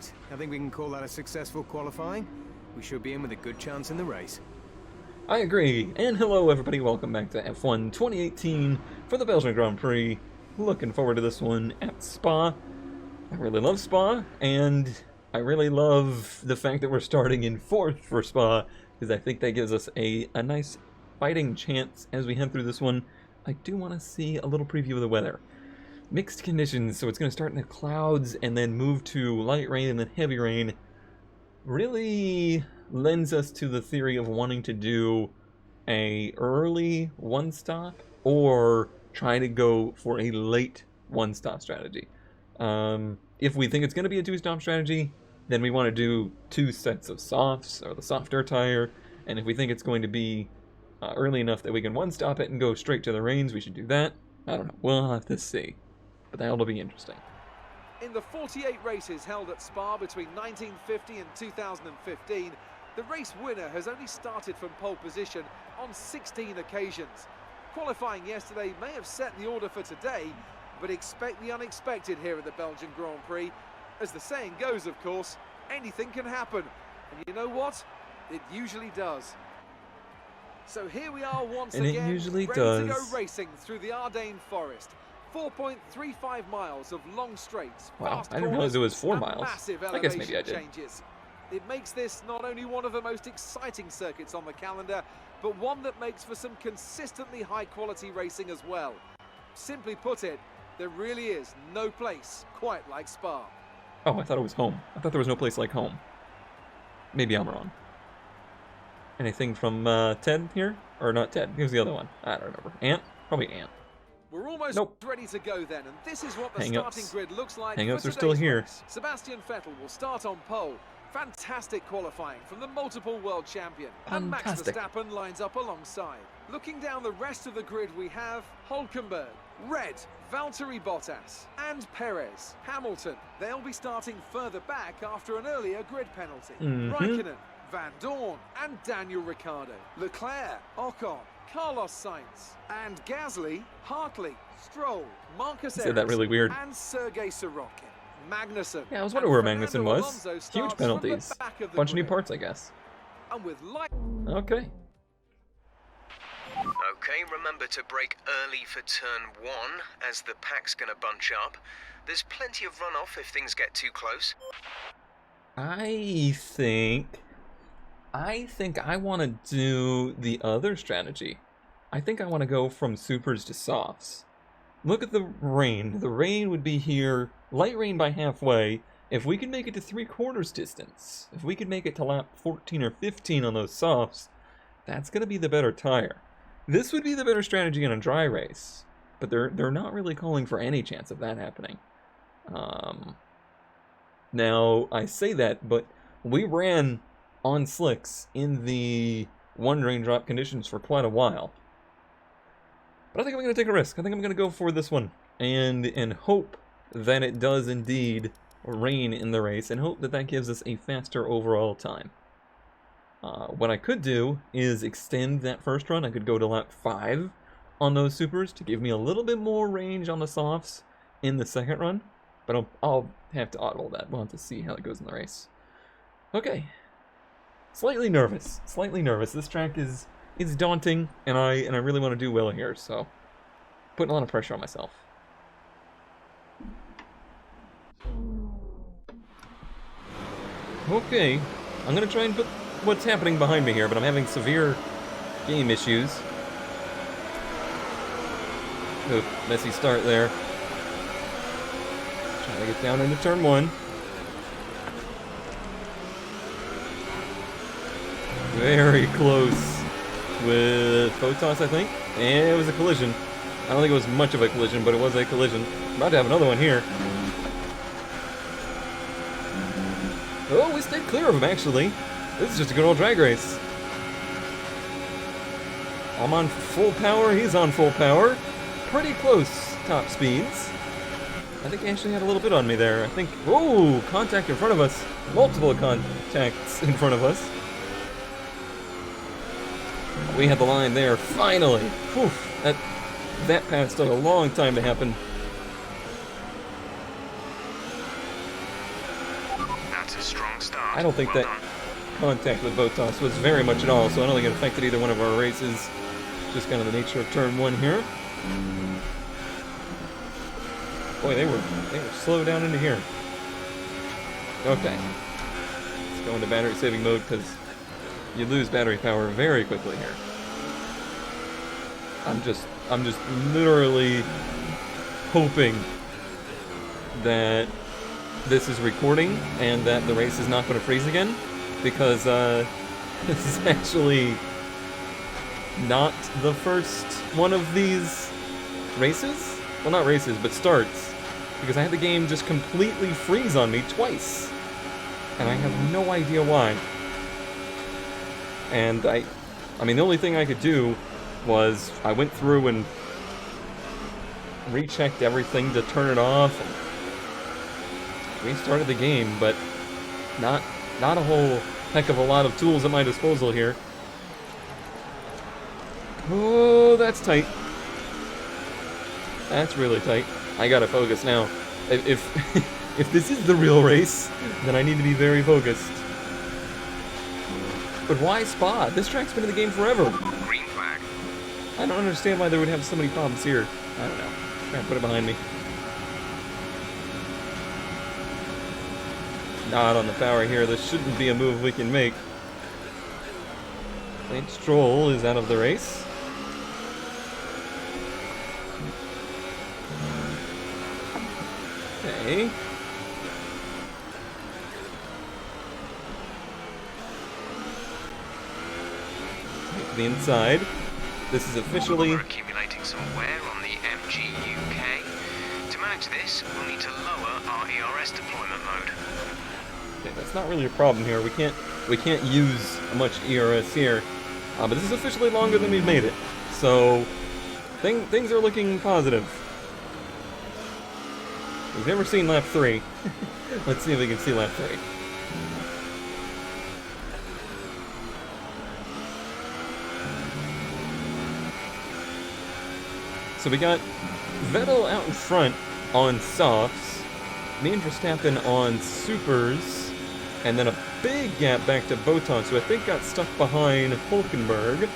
right. I think we can call that a successful qualifying. We should be in with a good chance in the race. I agree, and hello everybody, welcome back to F1 2018 for the Belgian Grand Prix. Looking forward to this one at Spa. I really love Spa, and I really love the fact that we're starting in 4th for Spa, because I think that gives us a nice fighting chance as we head through this one. I do want to see a little preview of the weather. Mixed conditions, so it's going to start in the clouds and then move to light rain and then heavy rain. Really lends us to the theory of wanting to do a early one-stop or try to go for a late one-stop strategy. If we think it's going to be a two-stop strategy, then we want to do 2 sets of softs or the softer tire, and if we think it's going to be early enough that we can one-stop it and go straight to the rains, we should do that. I don't know, we'll have to see, but that'll be interesting. In the 48 races held at Spa between 1950 and 2015, the race winner has only started from pole position on 16 occasions. Qualifying yesterday may have set the order for today, but expect the unexpected here at the Belgian Grand Prix. As the saying goes, of course, anything can happen. And you know what? It usually does. So here we are once again, ready to go racing through the Ardennes forest. 4.35 miles of long straights. Wow, I didn't realize it was 4 miles. I guess maybe I did. Changes. It makes this not only one of the most exciting circuits on the calendar, but one that makes for some consistently high-quality racing as well. Simply put it, there really is no place quite like Spa. Oh, I thought it was home. I thought there was no place like home. Maybe I'm wrong. Anything from Ted here? Or not Ted, here's the other one. I don't remember. Ant? Probably Ant. We're almost ready to go then, and this is what the starting grid looks like. Hang-ups are still here. Sebastian Vettel will start on pole. Fantastic qualifying from the multiple world champion. And Max Verstappen lines up alongside. Looking down the rest of the grid, we have Hulkenberg, Red, Valtteri Bottas, and Perez. Hamilton, they'll be starting further back after an earlier grid penalty. Raikkonen, Van Dorn, and Daniel Ricciardo. Leclerc, Ocon, Carlos Sainz, and Gasly, Hartley, Stroll, Marcus said that really weird. and Sergei Sorokin. Magnussen. Yeah, I was wondering where Magnussen was. Huge penalties. Bunch of new parts, I guess. And with okay. Okay, remember to brake early for turn 1, as the pack's gonna bunch up. There's plenty of runoff if things get too close. I think I want to do the other strategy. I think I want to go from supers to softs. Look at the rain. The rain would be here, light rain by halfway. If we could make it to 3/4 distance, if we could make it to lap 14 or 15 on those softs, that's going to be the better tire. This would be the better strategy in a dry race, but they're not really calling for any chance of that happening. Now, I say that, but we ran on slicks in the 1 raindrop conditions for quite a while. But I think I'm going to take a risk. I think I'm going to go for this one and hope that it does indeed rain in the race and hope that that gives us a faster overall time. What I could do is extend that first run. I could go to lap 5 on those supers to give me a little bit more range on the softs in the second run. But I'll have to audible that. We'll have to see how it goes in the race. Okay. Slightly nervous. Slightly nervous. This track is daunting, and I really want to do well here, so putting a lot of pressure on myself. Okay, I'm gonna try and put what's happening behind me here, but I'm having severe game issues. Oop, messy start there. Trying to get down into turn 1. Very close with Photos, I think. And it was a collision. I don't think it was much of a collision, but it was a collision. About to have another one here. Oh, we stayed clear of him, actually. This is just a good old drag race. I'm on full power, he's on full power. Pretty close top speeds. I think he actually had a little bit on me there. I think, whoa, contact in front of us. Multiple contacts in front of us. We had the line there, finally. Whew, that pass took a long time to happen. I don't think that contact with Botas was very much at all, so I don't think it affected either one of our races. Just kind of the nature of turn 1 here. Boy, they were slow down into here. Okay. Let's go into battery saving mode because you lose battery power very quickly here. I'm just literally hoping that this is recording and that the race is not going to freeze again, because this is actually not the first one of these races. Well, not races, but starts, because I had the game just completely freeze on me twice, and I have no idea why. And I mean, the only thing I could do was I went through and rechecked everything to turn it off and restarted the game, but not a whole heck of a lot of tools at my disposal here. Oh, that's tight. That's really tight. I gotta focus now. If this is the real race, then I need to be very focused. But why Spa? This track's been in the game forever. Green flag. I don't understand why they would have so many problems here. I don't know. Try and put it behind me. Not on the power here. This shouldn't be a move we can make. Saint Stroll is out of the race. Okay. To the inside. This is officially... We're accumulating some wear on the MG UK. To manage this, we'll need to lower our ERS deployment mode. Okay, that's not really a problem here. We can't use much ERS here. But this is officially longer than we've made it. So things are looking positive. We've never seen lap 3. Let's see if we can see lap 3. So we got Vettel out in front on softs, me and Verstappen on supers, and then a big gap back to Bottas, who I think got stuck behind Hulkenberg.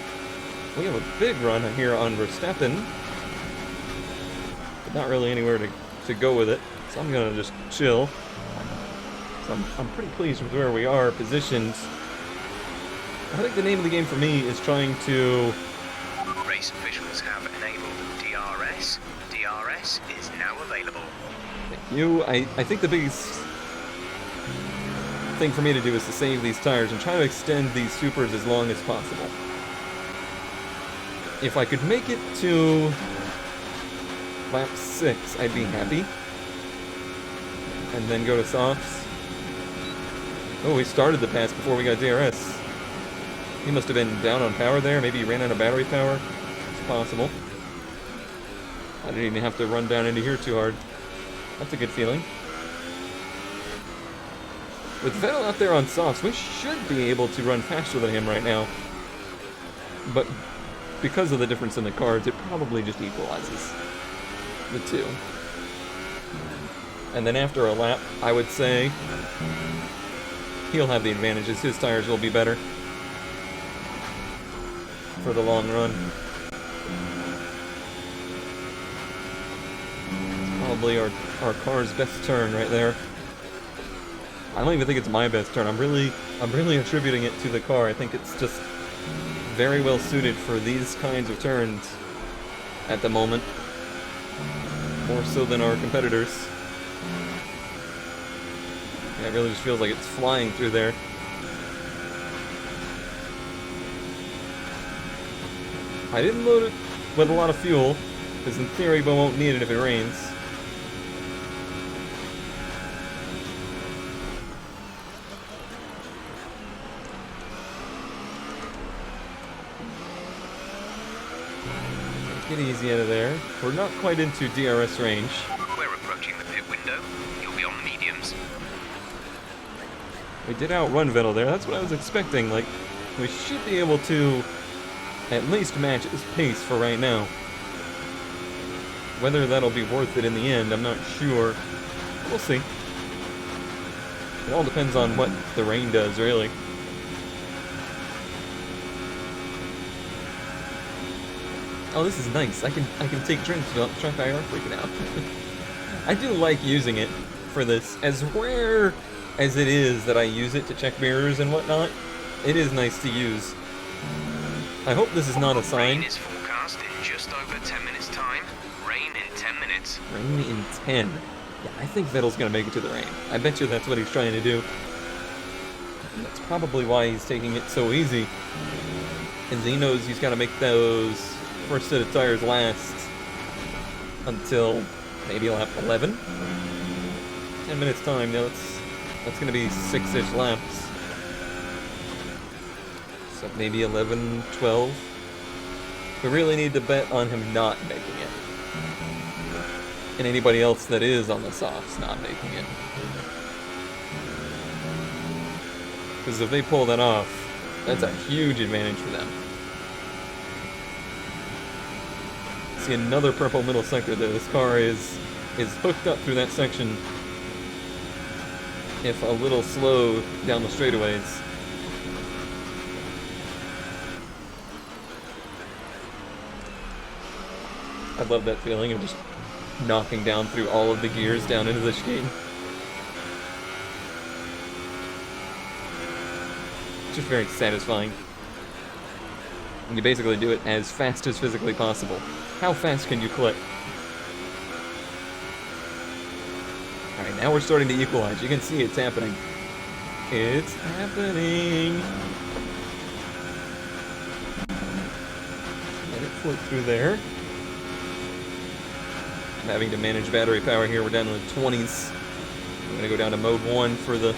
We have a big run here on Verstappen, but not really anywhere to go with it, so I'm gonna just chill. So I'm pretty pleased with where we are positioned. I think the name of the game for me is trying to... Race officials have enabled DRS. DRS is now available. Thank you. I think the biggest thing for me to do is to save these tires and try to extend these supers as long as possible. If I could make it to lap 6, I'd be happy. And then go to softs. Oh, we started the pass before we got DRS. He must have been down on power there. Maybe he ran out of battery power. It's possible. I didn't even have to run down into here too hard. That's a good feeling. With Vettel out there on softs, we should be able to run faster than him right now. But because of the difference in the cards, it probably just equalizes the two. And then after a lap, I would say he'll have the advantages. His tires will be better for the long run. Probably our car's best turn right there. I don't even think it's my best turn. I'm really attributing it to the car. I think it's just very well suited for these kinds of turns at the moment. More so than our competitors. Yeah, it really just feels like it's flying through there. I didn't load it with a lot of fuel, because in theory we won't need it if it rains. Get easy out of there. We're not quite into DRS range. We're approaching the pit window. You'll be on the mediums. We did outrun Vettel there. That's what I was expecting. Like, we should be able to at least match his pace for right now. Whether that'll be worth it in the end, I'm not sure. We'll see. It all depends on what the rain does, really. Oh, this is nice. I can take drinks without the truck IR freaking out. I do like using it for this. As rare as it is that I use it to check mirrors and whatnot, it is nice to use. I hope this is not a sign. Rain is forecast in just over 10 minutes time. Rain in 10 minutes. Rain in 10. Yeah, I think Vettel's gonna make it to the rain. I bet you that's what he's trying to do. And that's probably why he's taking it so easy. And he knows he's gotta make those first set of tires last until maybe lap 11. 10 minutes time, now that's gonna be 6-ish laps. So maybe 11, 12. We really need to bet on him not making it. And anybody else that is on the softs not making it. Because if they pull that off, that's a huge advantage for them. See another purple middle sector there. This car is hooked up through that section, if a little slow down the straightaways. I love that feeling of just knocking down through all of the gears down into the chicane. It's just very satisfying. And you basically do it as fast as physically possible. How fast can you click? Alright, now we're starting to equalize. You can see it's happening. It's happening! Let it float through there. I'm having to manage battery power here. We're down in the 20s. I'm going to go down to mode 1 for the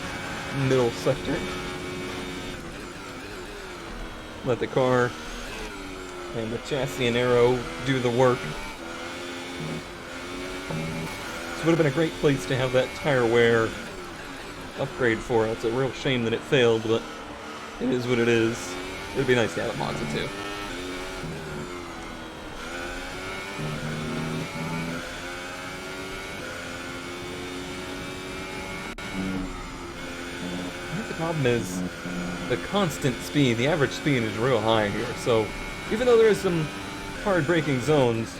middle sector. Let the car and the chassis and aero do the work. This would have been a great place to have that tire wear upgrade for. It's a real shame that it failed, but it is what it is. It would be nice to have it Monza too. I think the problem is the constant speed. The average speed is real high here, so even though there is some hard braking zones,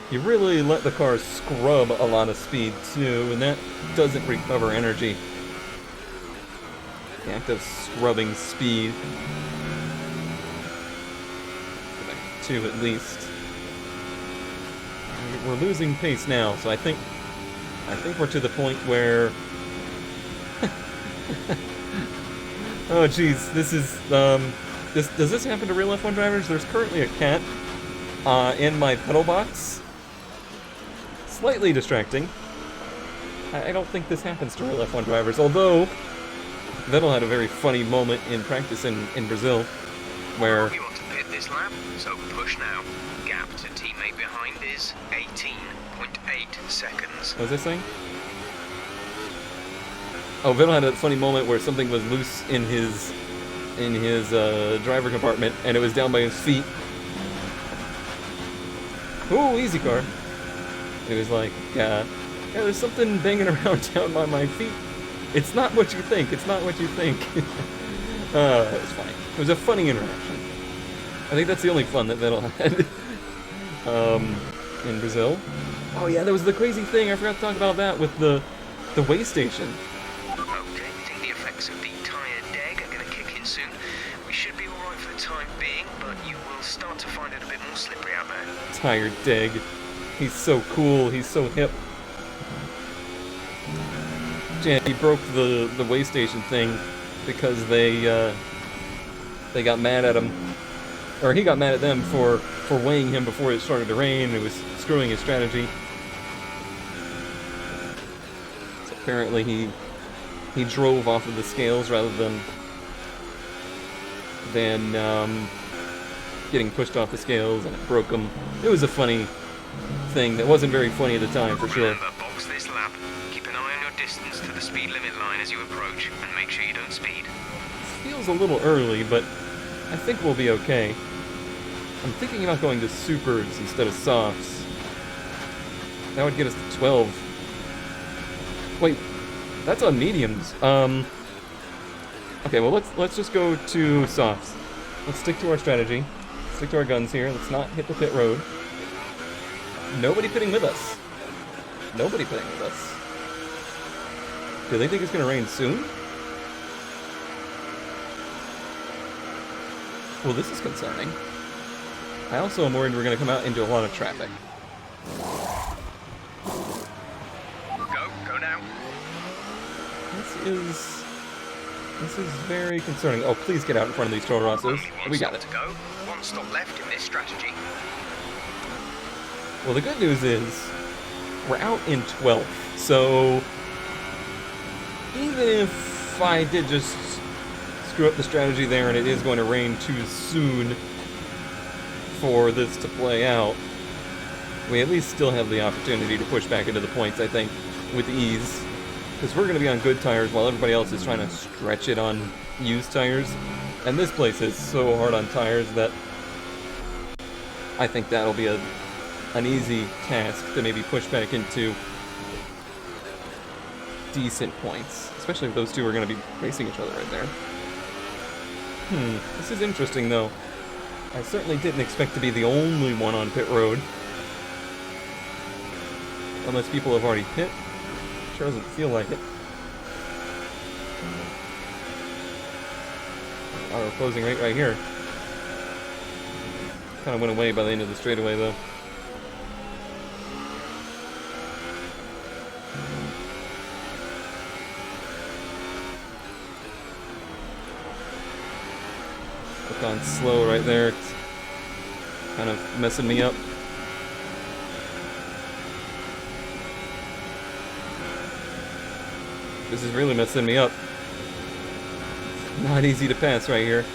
you really let the car scrub a lot of speed too, and that doesn't recover energy. The act of scrubbing speed. Back to 2 at least. We're losing pace now, so I think we're to the point where oh jeez, this is does this happen to real F1 drivers? There's currently a cat in my pedal box. Slightly distracting. I don't think this happens to real F1 drivers, although Vettel had a very funny moment in practice in Brazil where You want to pit this lap, so push now. Gap to teammate behind is 18.8 seconds. what was I saying? Oh, Vettel had a funny moment where something was loose in his driver compartment, and it was down by his feet. Ooh, easy car. It was like, yeah, there's something banging around down by my feet. It's not what you think. It's not what you think. It was funny. It was a funny interaction. I think that's the only fun that Vettel had in Brazil. Oh yeah, there was the crazy thing. I forgot to talk about that with the weigh station. Okay, I think the effects of the tyre deg are going to kick in soon. We should be alright for the time being, but you will start to find it a bit more slippery out there. Tire dig. He's so cool. He's so hip. Yeah, he broke the weigh station thing because they got mad at him, or he got mad at them for weighing him before it started to rain. It was screwing his strategy. So apparently he drove off of the scales rather than getting pushed off the scales, and it broke him. It was a funny thing that wasn't very funny at the time, for sure. Remember, box this lap. Keep an eye on your distance to the speed limit line as you approach, and make sure you don't speed. Feels a little early, but I think we'll be okay. I'm thinking about going to supers instead of softs. That would get us to 12. Wait, That's on mediums. Okay, well let's just go to softs. Let's stick to our strategy. Stick to our guns here. Let's not hit the pit road. Nobody pitting with us. Nobody pitting with us. Do they think it's gonna rain soon? Well, this is concerning. I also am worried we're gonna come out into a lot of traffic. Go now. This is very concerning. Oh, please get out in front of these Toro Rossos. Only one We got stop it. to go. One stop left in this strategy. Well, the good news is we're out in 12th, so even if I did just screw up the strategy there and it is going to rain too soon for this to play out, we at least still have the opportunity to push back into the points, I think, with ease. Because we're going to be on good tires while everybody else is trying to stretch it on used tires. And this place is so hard on tires that I think that'll be an easy task to maybe push back into decent points. Especially if those two are going to be racing each other right there. This is interesting though. I certainly didn't expect to be the only one on pit road. Unless people have already pit. Sure doesn't feel like it. Our opposing right here. Kind of went away by the end of the straightaway though. Look on slow right there. It's kind of messing me up. This is really messing me up. Not easy to pass right here.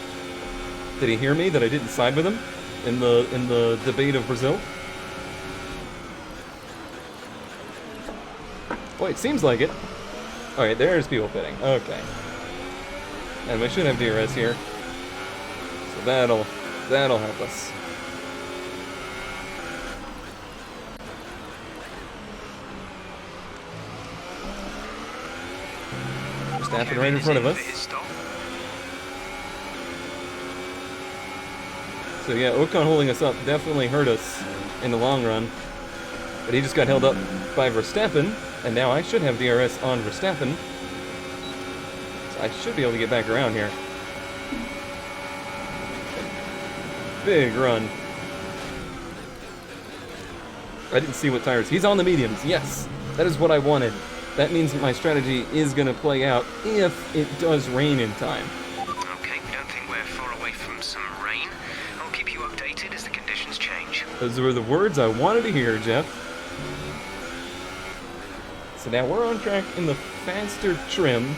Did he hear me that I didn't side with him in the debate of Brazil? Boy, it seems like it. Alright, there's people pitting. Okay. And we should have DRS here. So that'll help us. Staffing right in front of us. So yeah, Ocon holding us up definitely hurt us in the long run. But he just got held up by Verstappen, and now I should have DRS on Verstappen. So I should be able to get back around here. Big run. I didn't see what tires. He's on the mediums. Yes, that is what I wanted. That means that my strategy is going to play out if it does rain in time. Okay, we don't think we're far away from some rain. I'll keep you updated as the conditions change. Those were the words I wanted to hear, Jeff. So now we're on track in the faster trim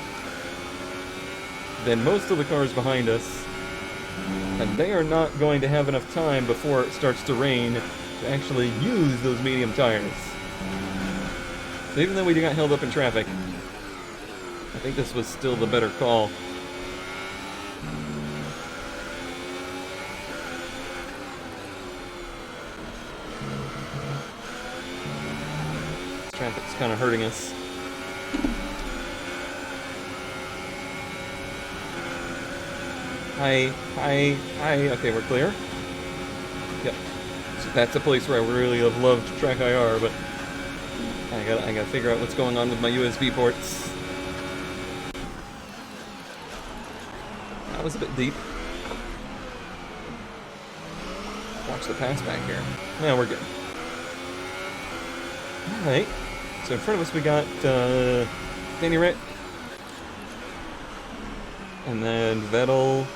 than most of the cars behind us. And they are not going to have enough time before it starts to rain to actually use those medium tires. So even though we got held up in traffic, I think this was still the better call. This traffic's kind of hurting us. Hi. Okay, we're clear. Yep. So that's a place where I really have loved track IR, but I gotta figure out what's going on with my USB ports. That was a bit deep. Watch the pass back here. Yeah, we're good. Alright. So in front of us we got Danny Rick. And then Vettel.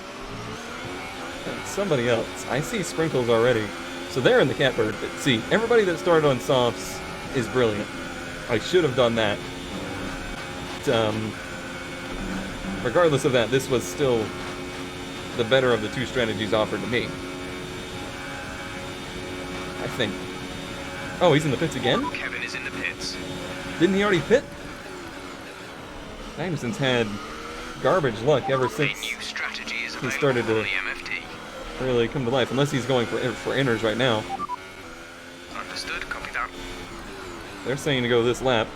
And somebody else. I see Sprinkles already. So they're in the catbird. But see, everybody that started on softs is brilliant. I should have done that. But, regardless of that, this was still the better of the two strategies offered to me. I think. Oh, he's in the pits again? Kevin is in the pits. Didn't he already pit? Magnussen's had garbage luck ever since A new strategy is he started available to on the MFD. really come to life. Unless he's going for inners right now. Understood, copy that. They're saying to go this lap.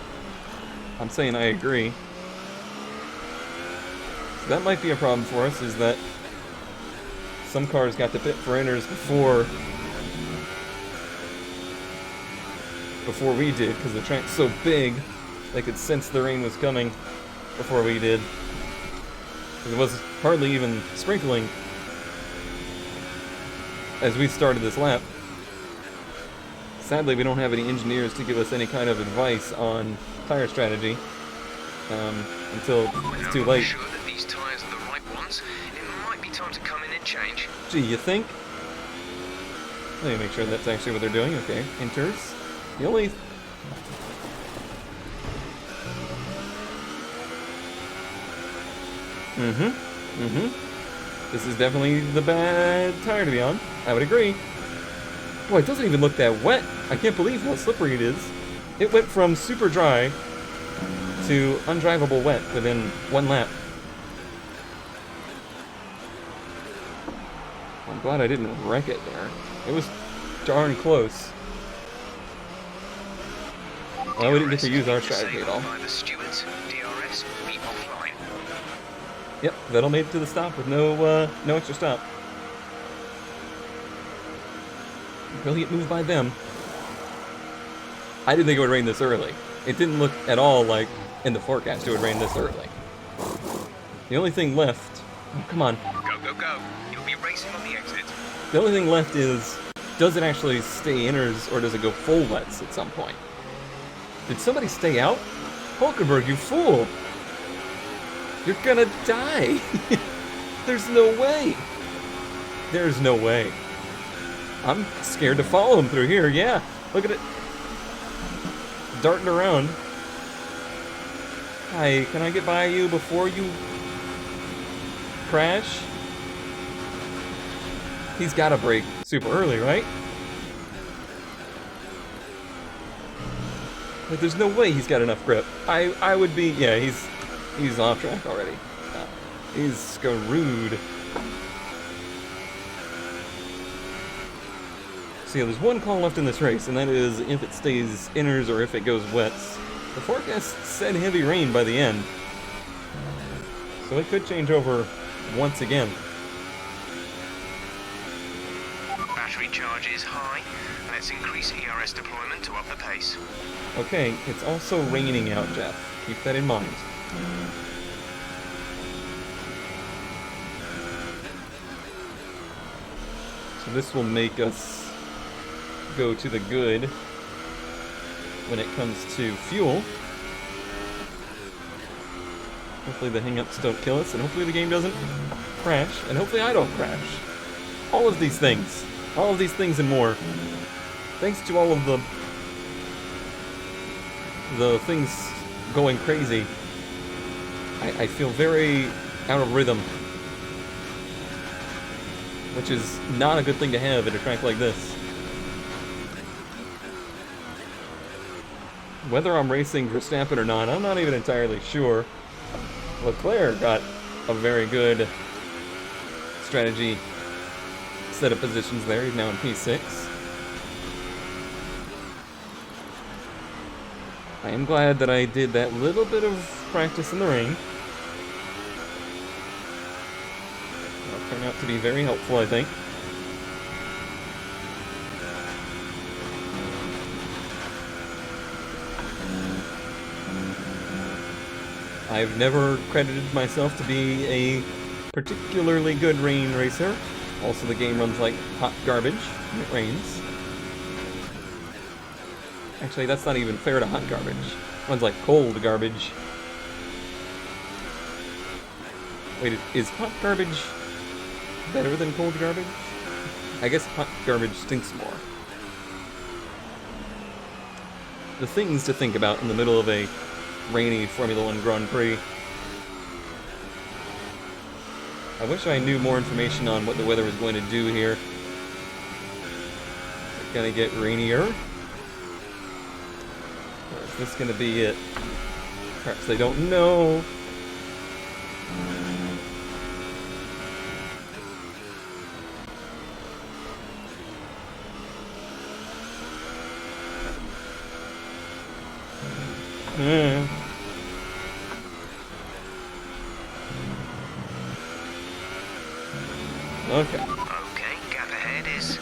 I'm saying I agree. So that might be a problem for us, is that some cars got the pit for inners before we did, because the track's so big, they could sense the rain was coming before we did. Because it was hardly even sprinkling as we started this lap. Sadly, we don't have any engineers to give us any kind of advice on tire strategy until it's too late. Sure that these tires are the right ones. It might be time to come in and change. Gee, you think? Let me make sure that's actually what they're doing. Okay, enters. The only... This is definitely the bad tire to be on. I would agree. Boy, it doesn't even look that wet. I can't believe how slippery it is. It went from super dry to undrivable wet within one lap. I'm glad I didn't wreck it there. It was darn close. Well, we didn't get to use our strategy at all. Yep, Vettel made it to the stop with no extra stop. Brilliant move by them. I didn't think it would rain this early. It didn't look at all like in the forecast it would rain this early. The only thing left... Oh, come on. Go, go, go. You'll be racing on the exit. The only thing left is, does it actually stay inners or does it go full wets at some point? Did somebody stay out? Hulkenberg, you fool! You're gonna die! There's no way! There's no way. I'm scared to follow him through here, yeah. Look at it. Darting around. Hi, can I get by you before you crash? He's gotta brake super early, right? Like, there's no way he's got enough grip. I would be, yeah, he's off track already. He's screwed. So yeah, there's one call left in this race, and that is if it stays inners or if it goes wets. The forecast said heavy rain by the end, so it could change over once again. Battery charge is high. Let's increase ERS deployment to up the pace. Okay, it's also raining out, Jeff. Keep that in mind. So this will make us go to the good when it comes to fuel. Hopefully the hang-ups don't kill us, and hopefully the game doesn't crash, and hopefully I don't crash. All of these things and more. Thanks to all of the things going crazy, I feel very out of rhythm, which is not a good thing to have at a track like this. Whether I'm racing Verstappen or not, I'm not even entirely sure. Leclerc got a very good strategy set of positions there. He's now in P6. I am glad that I did that little bit of practice in the rain. That'll turn out to be very helpful, I think. I've never credited myself to be a particularly good rain racer. Also, the game runs like hot garbage when it rains. Actually, that's not even fair to hot garbage. It runs like cold garbage. Wait, is hot garbage better than cold garbage? I guess hot garbage stinks more. The things to think about in the middle of a rainy Formula 1 Grand Prix. I wish I knew more information on what the weather was going to do here. Is it gonna get rainier? Or is this gonna be it? Perhaps they don't know.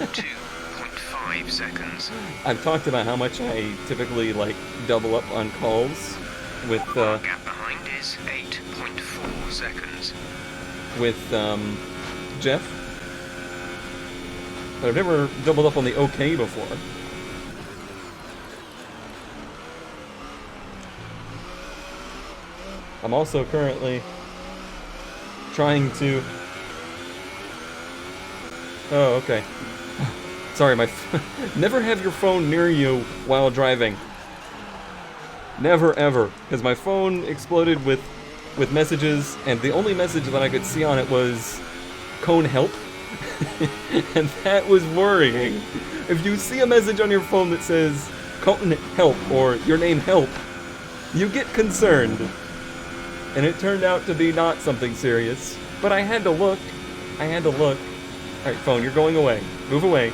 is 2.5 seconds. I've talked about how much I typically like double up on calls with Our gap behind is 8.4 seconds. Jeff, but I've never doubled up on the OK before. I'm also currently trying to... Oh, okay. Sorry, never have your phone near you while driving. Never, ever. Because my phone exploded with messages, and the only message that I could see on it was, "Cone help." And that was worrying. If you see a message on your phone that says, "Cone help," or "Your name help," you get concerned. And it turned out to be not something serious. But I had to look. Alright, phone, you're going away. Move away.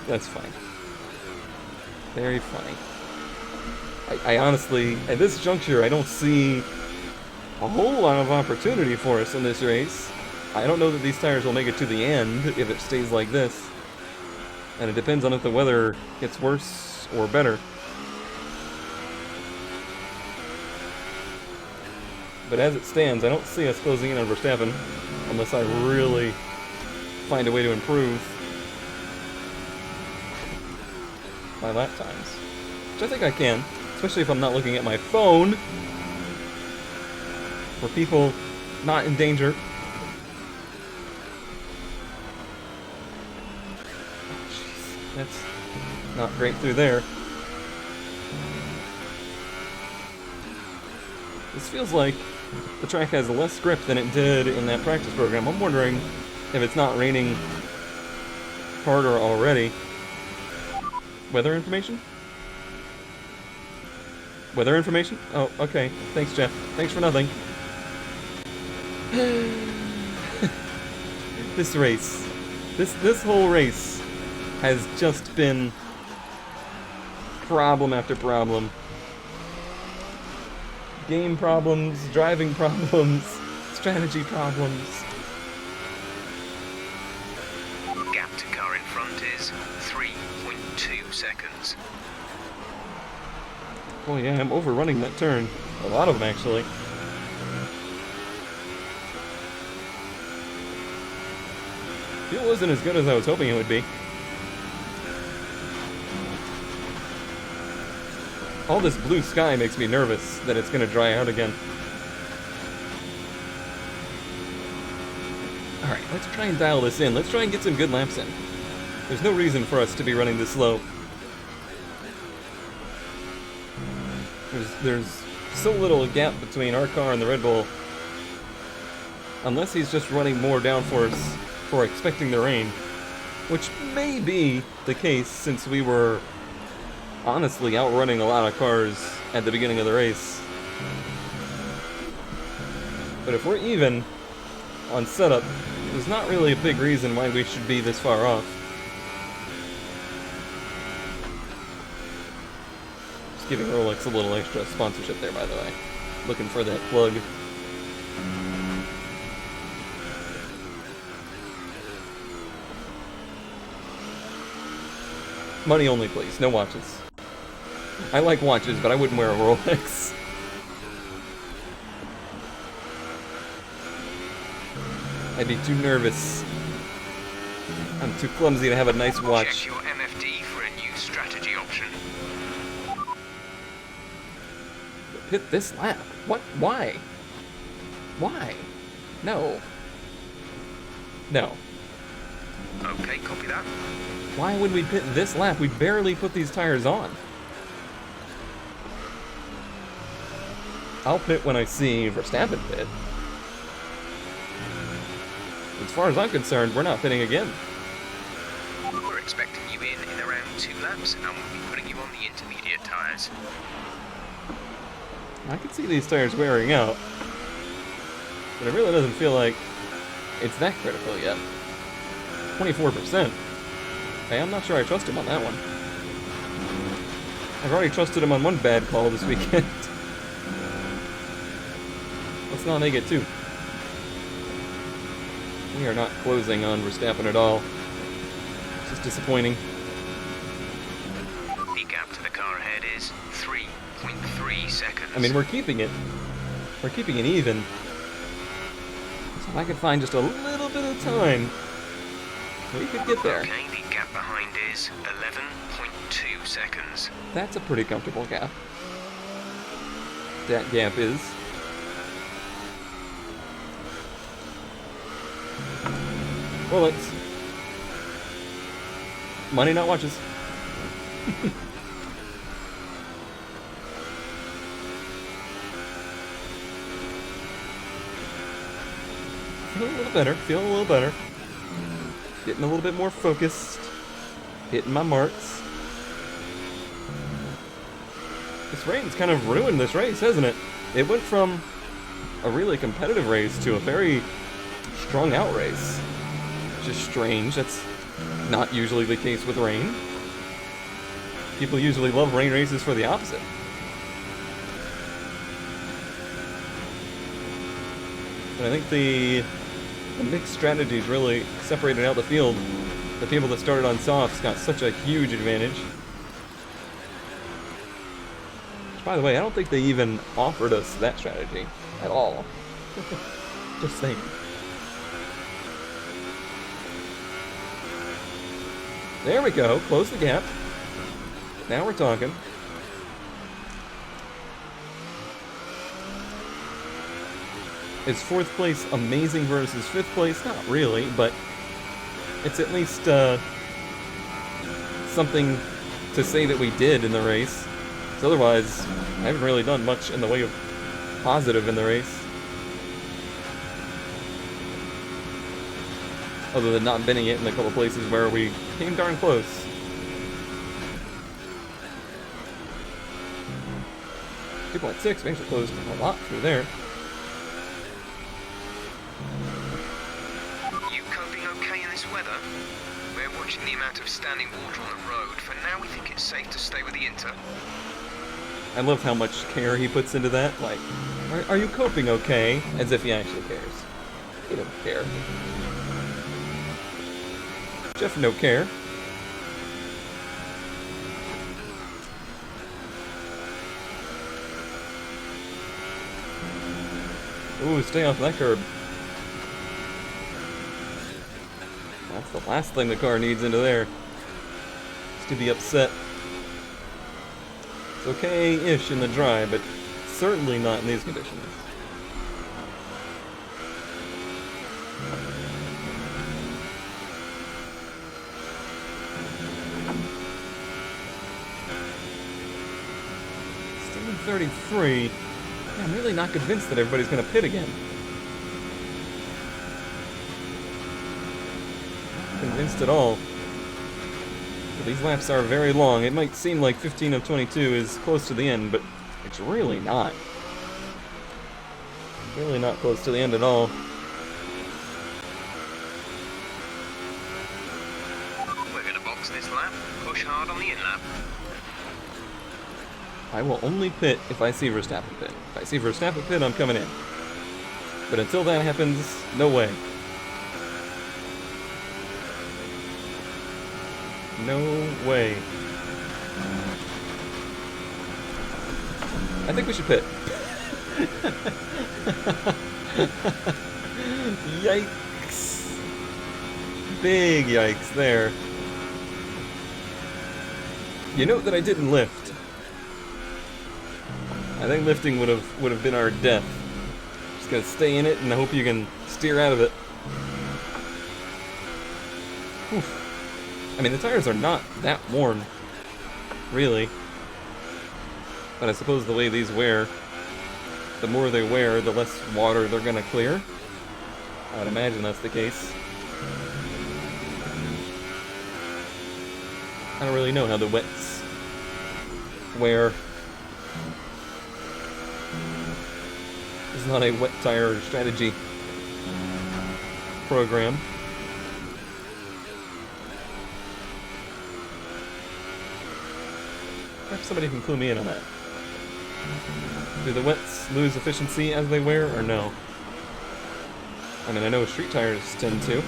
That's fine. Very funny. I honestly, at this juncture, I don't see a whole lot of opportunity for us in this race. I don't know that these tires will make it to the end if it stays like this. And it depends on if the weather gets worse or better. But as it stands, I don't see us closing in on Verstappen unless I really find a way to improve my lap times. Which I think I can, especially if I'm not looking at my phone. For people not in danger. Oh, jeez. That's not great through there. This feels like the track has less grip than it did in that practice program. I'm wondering if it's not raining harder already. Weather information? Weather information? Oh, okay. Thanks, Jeff. Thanks for nothing. This race. This whole race has just been problem after problem. Game problems, driving problems, strategy problems. Gap to car in front is 3.2 seconds. Oh yeah, I'm overrunning that turn. A lot of them, actually. Fuel isn't as good as I was hoping it would be. All this blue sky makes me nervous that it's going to dry out again. Alright, let's try and dial this in. Let's try and get some good laps in. There's no reason for us to be running this slow. There's so little gap between our car and the Red Bull. Unless he's just running more downforce for expecting the rain. Which may be the case since we were honestly outrunning a lot of cars at the beginning of the race. But if we're even on setup, there's not really a big reason why we should be this far off. Just giving Rolex a little extra sponsorship there, by the way. Looking for that plug. Money only, please. No watches. I like watches, but I wouldn't wear a Rolex. I'd be too nervous. I'm too clumsy to have a nice watch. Check your MFD for a new strategy option. Hit this lap. What? Why? Why? No. No. Okay, copy that. Why would we pit this lap? We barely put these tires on. I'll pit when I see Verstappen pit. As far as I'm concerned, we're not pitting again. We're expecting you in around 2 laps, and we'll be putting you on the intermediate tyres. I can see these tires wearing out, but it really doesn't feel like it's that critical yet. 24%. Hey, I'm not sure I trust him on that one. I've already trusted him on one bad call this weekend. Let's not make it 2. We are not closing on Verstappen at all. It's just disappointing. The gap to the car ahead is 3.3 seconds. I mean, we're keeping it. We're keeping it even. So if I could find just a little bit of time, we could get there. Okay, the gap behind is 11.2 seconds. That's a pretty comfortable gap. That gap is. Bullets. Money, not watches. Feeling a little better, feeling a little better. Getting a little bit more focused. Hitting my marks. This rain's kind of ruined this race, hasn't it? It went from a really competitive race to a very strung out race. Which is strange, that's not usually the case with rain. People usually love rain races for the opposite. But I think the mixed strategies really separated out the field. The people that started on softs got such a huge advantage. Which, by the way, I don't think they even offered us that strategy at all. Just saying. There we go, close the gap. Now we're talking. Is 4th place amazing versus 5th place? Not really, but it's at least something to say that we did in the race. So otherwise, I haven't really done much in the way of positive in the race. Other than not binning it in a couple places where we came darn close. .6, we actually closed a lot through there. You coping okay in this weather? We're watching the amount of standing water on the road. For now, we think it's safe to stay with the Inter. I love how much care he puts into that. Like, are you coping okay? As if he actually cares. He doesn't care. Jeff no care. Ooh, stay off that curb. That's the last thing the car needs into there. Just to be upset. It's okay-ish in the dry, but certainly not in these conditions. Still in 33. Yeah, I'm really not convinced that everybody's going to pit again. Not convinced at all. But these laps are very long. It might seem like 15 of 22 is close to the end, but it's really not. Really not close to the end at all. We're going to box this lap, push hard on the in-lap. I will only pit if I see Verstappen pit. If I see Verstappen pit, I'm coming in. But until that happens, no way. No way. I think we should pit. Yikes. Big yikes there. You note that I didn't lift. I think lifting would have been our death. Just gotta stay in it and I hope you can steer out of it. Oof. I mean, the tires are not that worn, really. But I suppose the way these wear, the more they wear, the less water they're gonna clear. I would imagine that's the case. I don't really know how the wets wear. It's not a wet tire strategy program. Perhaps somebody can clue me in on that. Do the wets lose efficiency as they wear, or no? I mean, I know street tires tend to.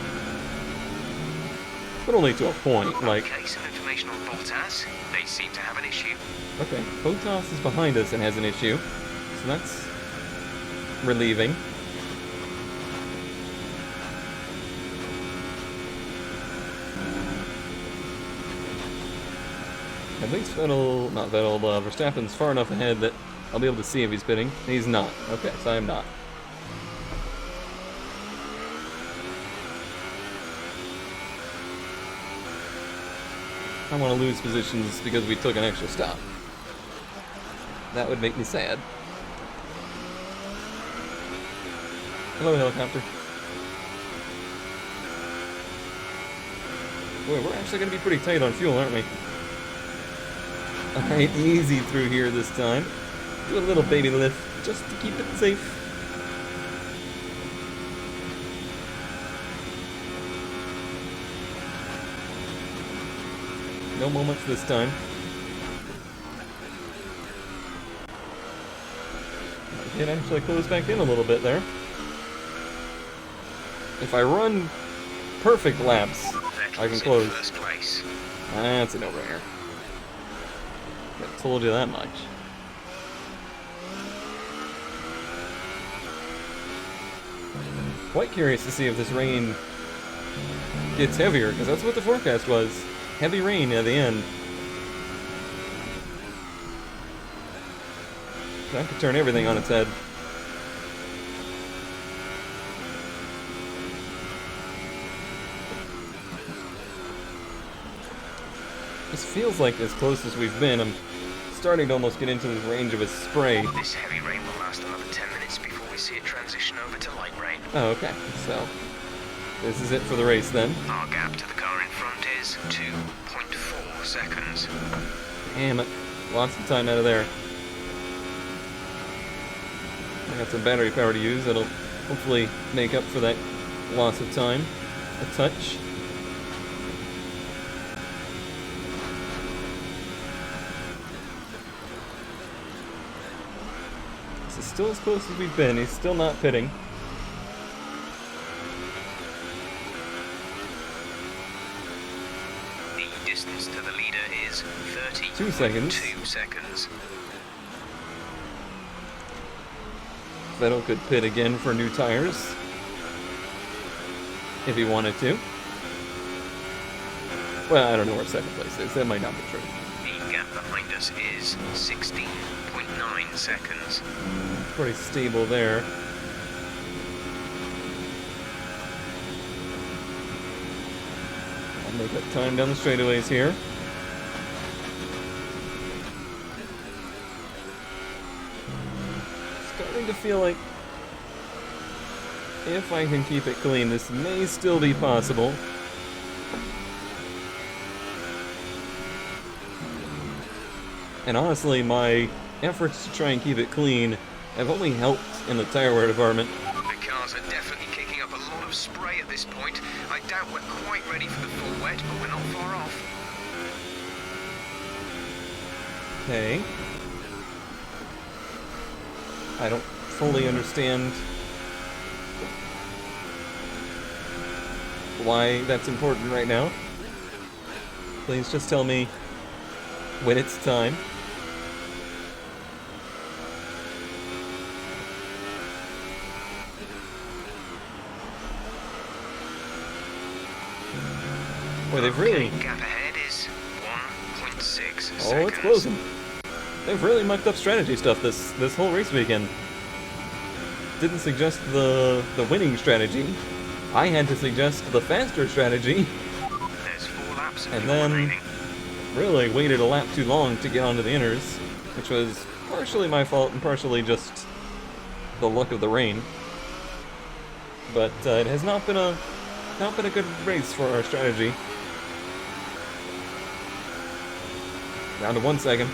But only to a point, like... Okay, some information on Bottas. They seem to have an issue. Okay, Bottas is behind us and has an issue. So that's... relieving. At least Verstappen's far enough ahead that I'll be able to see if he's pitting. He's not. Okay, so I'm not. I want to lose positions because we took an extra stop. That would make me sad. Hello, helicopter. Boy, we're actually going to be pretty tight on fuel, aren't we? Alright, easy through here this time. Do a little baby lift just to keep it safe. No moments this time. I can actually close back in a little bit there. If I run perfect laps, I can close. That's a no-brainer. I told you that much. Quite curious to see if this rain gets heavier, because that's what the forecast was. Heavy rain at the end. That could turn everything on its head. This feels like as close as we've been. I'm starting to almost get into the range of a spray. This heavy rain will last another 10 minutes before we see it transition over to light rain. Oh, okay. So, this is it for the race then. Our gap to the car in front is 2.4 seconds. Damn it. Lots of time out of there. I got some battery power to use. That'll hopefully make up for that loss of time a touch. This is still as close as we've been. He's still not pitting. The distance to the leader is 2 seconds. 2 seconds. Vettel could pit again for new tires. If he wanted to. Well, I don't know where second place is. That might not be true. The gap behind us is 16.9 seconds. Pretty stable there. I'll make up time down the straightaways here. Starting to feel like if I can keep it clean, this may still be possible. And honestly, my efforts to try and keep it clean have only helped in the tire wear department. The cars are definitely kicking up a lot of spray at this point. I doubt we're quite ready for the full wet, but we're not far off. Okay. I don't fully understand why that's important right now. Please just tell me when it's time. Boy, they've really... Gap ahead is 1.6 seconds. Oh, it's closing. They've really mucked up strategy stuff this whole race weekend. Didn't suggest the winning strategy. I had to suggest the faster strategy. There's 4 laps And then really waited a lap too long to get onto the inners, which was partially my fault and partially just the luck of the rain. But it has not been a good race for our strategy. Down to 1 second.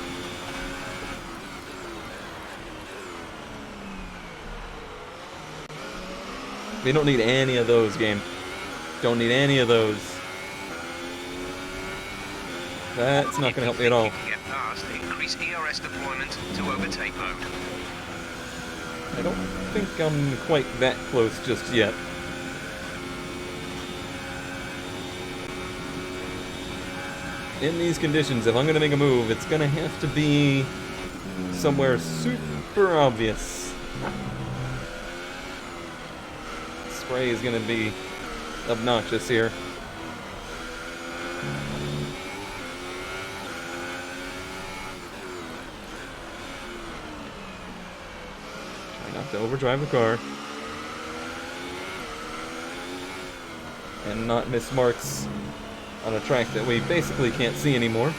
We don't need any of those, game. Don't need any of those. That's not going to help me at all. Get past, increase ERS deployment to overtake mode. I don't think I'm quite that close just yet. in these conditions, if I'm going to make a move, it's going to have to be somewhere super obvious. Spray is going to be obnoxious here. Try not to overdrive the car. And not miss marks on a track that we basically can't see anymore.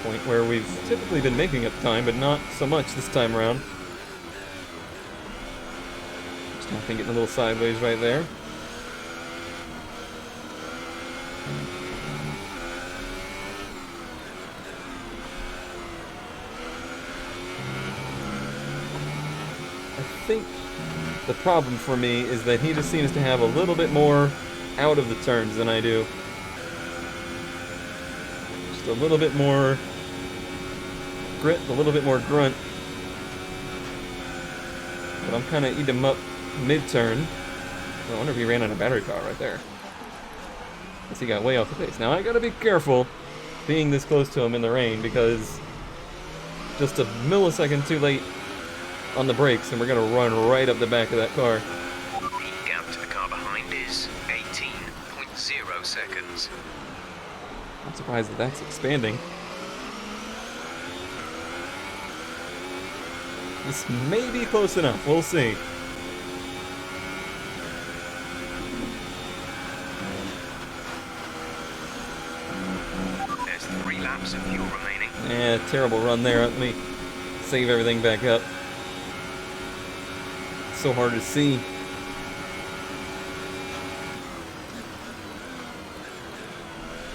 Point where we've typically been making up time, but not so much this time around. Just I think getting a little sideways right there. I think the problem for me is that he just seems to have a little bit more out of the turns than I do. Just a little bit more grit, a little bit more grunt. But I'm kind of eating him up mid-turn. I wonder if he ran on a battery power right there. Guess he got way off the pace. Now I gotta be careful being this close to him in the rain because just a millisecond too late on the brakes and we're gonna run right up the back of that car. The gap to the car behind is 18.0 seconds. I'm surprised that that's expanding. This may be close enough, we'll see. There's 3 laps of fuel remaining. Yeah, terrible run there. Let me save everything back up. It's so hard to see.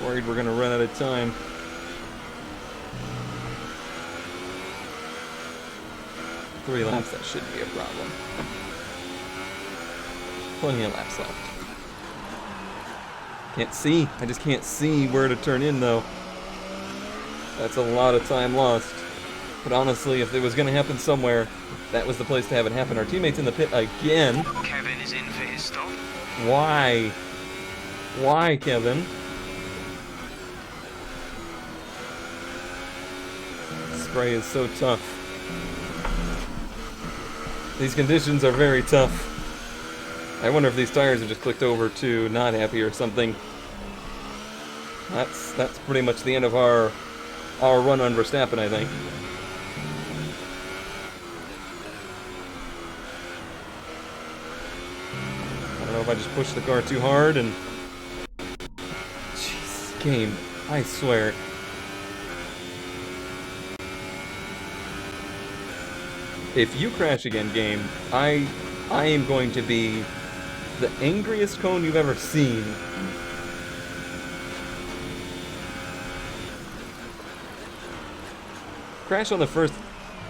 Worried we're gonna run out of time. Three laps, that shouldn't be a problem. Plenty of laps left. Can't see. I just can't see where to turn in though. That's a lot of time lost. But honestly, if it was gonna happen somewhere, that was the place to have it happen. Our teammate's in the pit again. Kevin is in for his stop. Why? Why, Kevin? Spray is so tough. These conditions are very tough. I wonder if these tires have just clicked over to not happy or something. That's pretty much the end of our run on Verstappen, I think. I don't know if I just pushed the car too hard and... Jeez, game, I swear. If you crash again, game, I am going to be the angriest cone you've ever seen. Crash on the first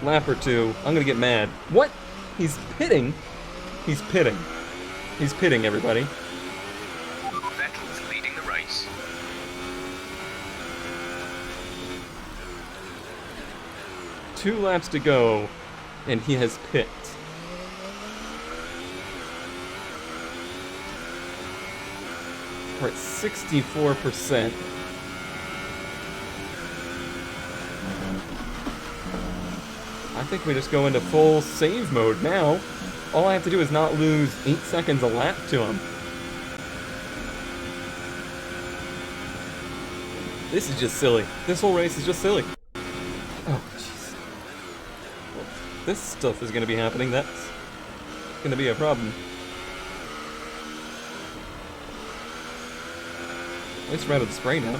lap or two, I'm gonna get mad. What? He's pitting? He's pitting. He's pitting, everybody. Vettel's leading the race. Two laps to go, and he has pit. We're at 64%. I think we just go into full save mode now. All I have to do is not lose 8 seconds a lap to him. This is just silly. This whole race is just silly. Oh, jeez. Well, this stuff is going to be happening. That's going to be a problem. At least we're out of the spray now.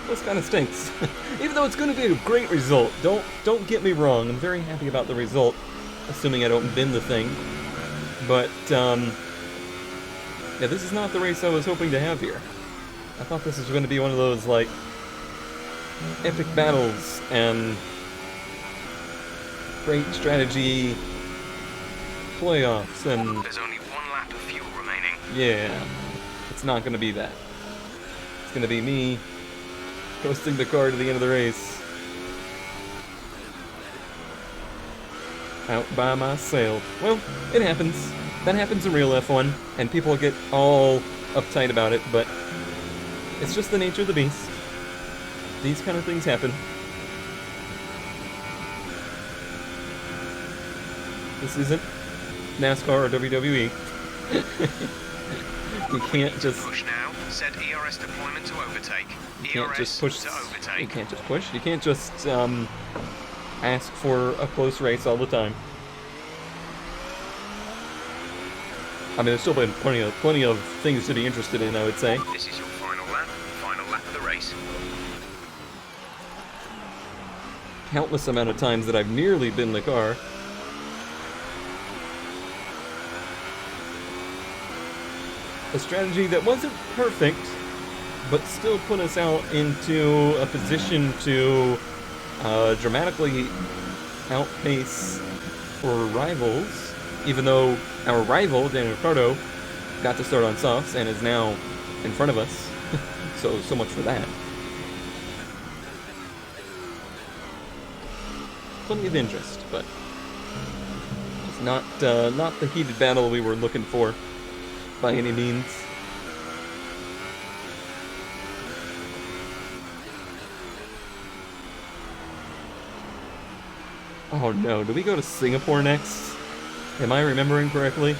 This kind of stinks. Even though it's going to be a great result. Don't get me wrong. I'm very happy about the result, assuming I don't bin the thing. But yeah, this is not the race I was hoping to have here. I thought this was going to be one of those like epic battles and great strategy playoffs and There's only 1 lap of fuel remaining. yeah, it's not going to be that. It's gonna be me coasting the car to the end of the race. Out by myself. Well, it happens. That happens in real F1, and people get all uptight about it, but it's just the nature of the beast. These kind of things happen. This isn't NASCAR or WWE. You can't just Push now. Set ERS deployment to overtake. You can't just push. to overtake. You can't just push. You can't just ask for a close race all the time. I mean, there's still been plenty of things to be interested in, I would say. This is your final lap of the race. Countless amount of times that I've nearly been in the car. A strategy that wasn't perfect, but still put us out into a position to dramatically outpace our rivals, even though our rival, Daniel Ricciardo, got to start on softs and is now in front of us. so much for that. Plenty of interest, but just not the heated battle we were looking for by any means. Oh no, do we go to Singapore next? Am I remembering correctly?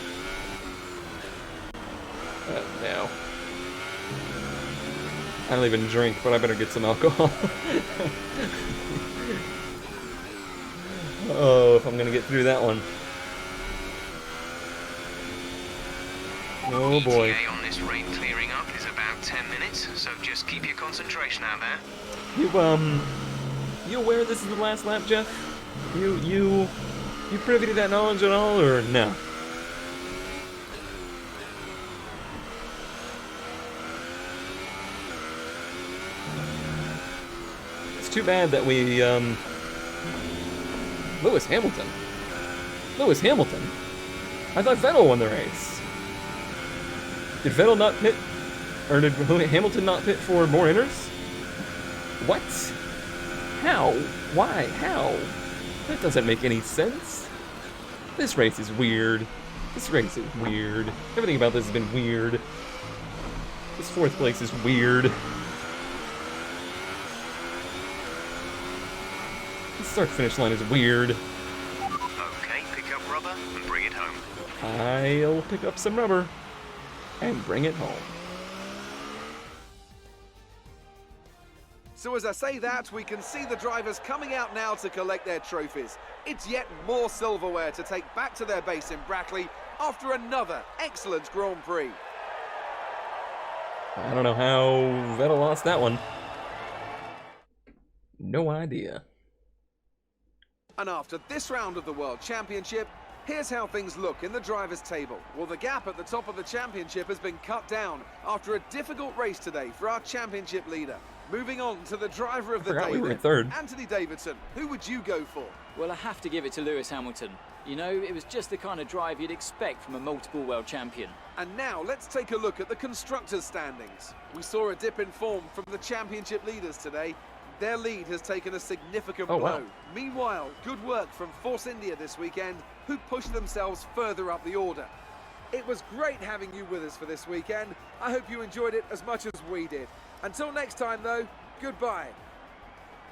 No. I don't even drink, but I better get some alcohol. Oh, if I'm gonna get through that one. Oh boy. ETA on this rain clearing up is about 10 minutes, so just keep your concentration out there. You aware this is the last lap, Jeff? You privy to that knowledge at all, or no? It's too bad that we, Lewis Hamilton. I thought Vettel won the race. Did Vettel not pit, or did Hamilton not pit for more inners? What? How? Why? How? That doesn't make any sense. This race is weird. Everything about this has been weird. This fourth place is weird. The start-finish line is weird. Okay, pick up rubber and bring it home. I'll pick up some rubber and bring it home. So as I say that, we can see the drivers coming out now to collect their trophies. It's yet more silverware to take back to their base in Brackley after another excellent Grand Prix. I don't know how Vettel lost that one. No idea. And after this round of the World Championship, here's how things look in the drivers' table. Well, the gap at the top of the championship has been cut down after a difficult race today for our championship leader. Moving on to the driver of the day, we were in third. Anthony Davidson. Who would you go for? Well, I have to give it to Lewis Hamilton. You know, it was just the kind of drive you'd expect from a multiple world champion. And now let's take a look at the constructors' standings. We saw a dip in form from the championship leaders today. Their lead has taken a significant blow. Wow. Meanwhile, good work from Force India this weekend, who pushed themselves further up the order. It was great having you with us for this weekend. I hope you enjoyed it as much as we did. Until next time, though, goodbye.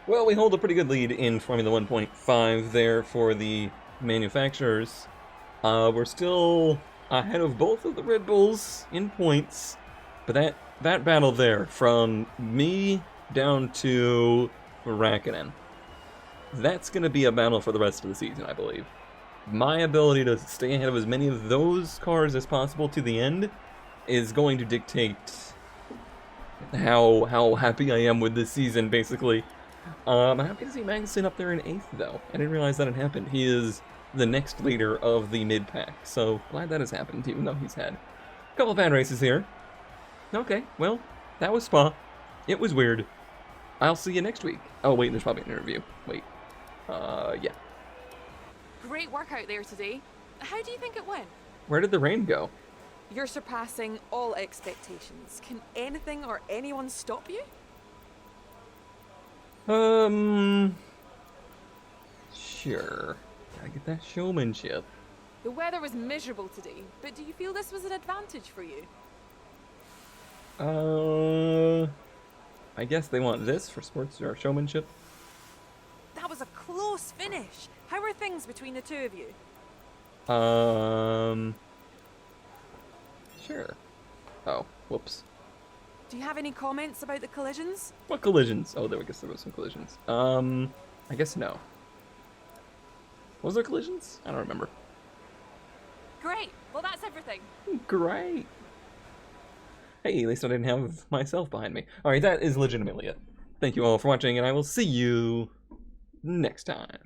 Well, we hold a pretty good lead in Formula 1.5 there for the manufacturers. We're still ahead of both of the Red Bulls in points, but that battle there, from me down to Raikkonen, that's going to be a battle for the rest of the season, I believe. My ability to stay ahead of as many of those cars as possible to the end is going to dictate how happy I am with this season, basically. I'm happy to see Magnussen up there in 8th, though. I didn't realize that had happened. He is the next leader of the mid-pack, so glad that has happened, even though he's had a couple of bad races here. Okay, well, that was Spa. It was weird. I'll see you next week. Oh, wait, there's probably an interview. Wait. Yeah. Great work out there today. How do you think it went? Where did the rain go? You're surpassing all expectations. Can anything or anyone stop you? Sure. Gotta get that showmanship. The weather was miserable today, but do you feel this was an advantage for you? I guess they want this for sports or showmanship. That was a close finish. How are things between the two of you? Sure. Oh, whoops. Do you have any comments about the collisions? What collisions? Oh, there we guess there was some collisions. I guess no. Was there collisions? I don't remember. Great. Well, that's everything. Great. Hey, at least I didn't have myself behind me. Alright, that is legitimately it. Thank you all for watching, and I will see you next time.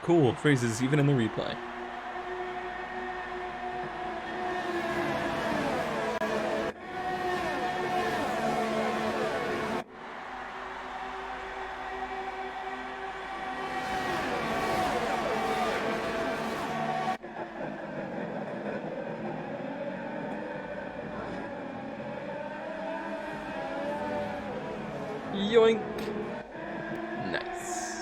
Cool, phrases even in the replay. Yoink! Nice.